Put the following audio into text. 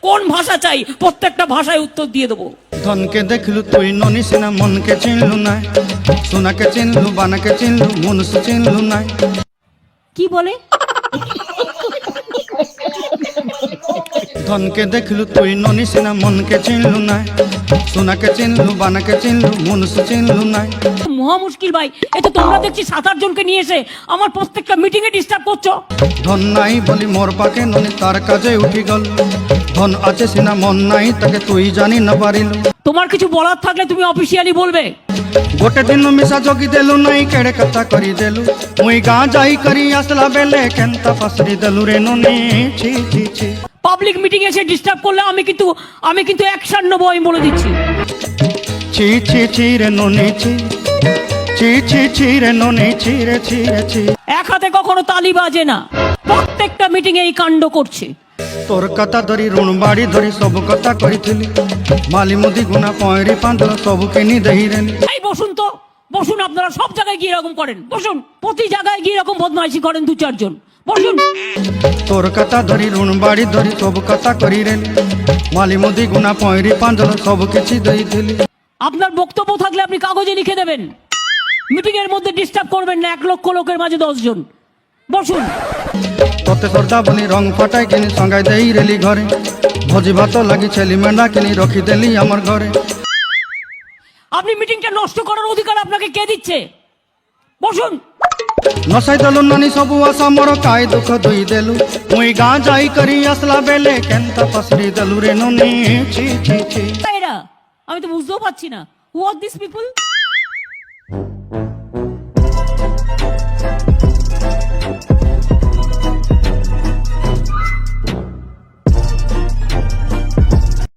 কোন ভাষা চাই প্রত্যেকটা ভাষায় উত্তর দিয়ে দেবো। ধনকে দেখলু তুই ননি সিনা মনকে চিনলু নাই, সোনাকে চিনলু বানাকে চিনলু মনুষ্য চিনলু নাই। কি বলে? ধনকে দেখলু তুই ননি সিনা মনকে চিনলু নাই, সোনাকে চিনলু বানাকে চিনলু মনুষ্য চিনলু নাই। মহা মুশকিল ভাই, এ তো তোমরা দেখছি 7-8 জনকে নিয়ে এসে আমার প্রত্যেকটা মিটিং এ ডিস্টার্ব করছো। ধন নাই বলি মোর পাকে ননি তার কাজে উঠি গল, ধন আছে সিনা মন নাই তাকে তুই জানি না পারিলু। তোমার কিছু বলার থাকলে তুমি অফিসিয়ালি বলবে। গোটে দিন মিশা জগি দেলু নাই কেড়ে কথা করি দেলু, মুই গাঁ যাই করি আসলা বেলে কেনতা পাসরি দেলু রে ননি ছি ছি ছি। পাবলিক মিটিং এসে ডিস্টার্ব করলে আমি কিন্তু অ্যাকশন নেবো, আমি বলে দিচ্ছি। ছি ছি ছি রে ননি ছি, ছি ছি ছি রে ননি ছি রে ছি রে ছি। এক হাতে কখনো তালি বাজে না, প্রত্যেকটা মিটিং এ এই কাণ্ড করছে। তোর কথা ধরি ঋণ বাড়ি ধরি সব কথা কইছিলি, মালি মুদি গুনা পয়রি পাঁদল সবু কিনি দেই রেলি। এই বসুন তো, বসুন। আপনারা সব জায়গায় গিয়ে এরকম করেন, বসুন। প্রতি জায়গায় গিয়ে এরকম বদমাইশি করেন 2-4 জন, বসুন। তোর কথা ধরি ঋণ বাড়ি ধরি সব কথা করি রেলি, মালি মুদি গুনা পয়রি পাঁদল সবু কিছু দেইছিলি। আপনার বক্তব্য থাকলে আপনি কাগজে লিখে দেবেন। মিটিং এর মধ্যে ডিস্টার্ব করবেন না, 1 লক্ষ লোকের মাঝে 10 জন। বসুন। তোতে সর্দা বলি রং ফাটাই কিনি সঙ্গাই দেই রেলি ঘরে, ভোজি ভাত লাগি ছেলি মেন্ডা কিনি রখি দেলি আমার ঘরে। আপনি মিটিংটা নষ্ট করার অধিকার আপনাকে কে দিচ্ছে? বসুন। নসাই দেলু ননি সবু আশা মোর কাই দুঃখ দুই দেলু, মুই গাঁ যাই করি আসলা বেলে কেনতা পাসরি দেলু রে ননি ছি ছি ছি। এরা আমি তো বুঝতেও পারছি না, হু আর দিস পিপল।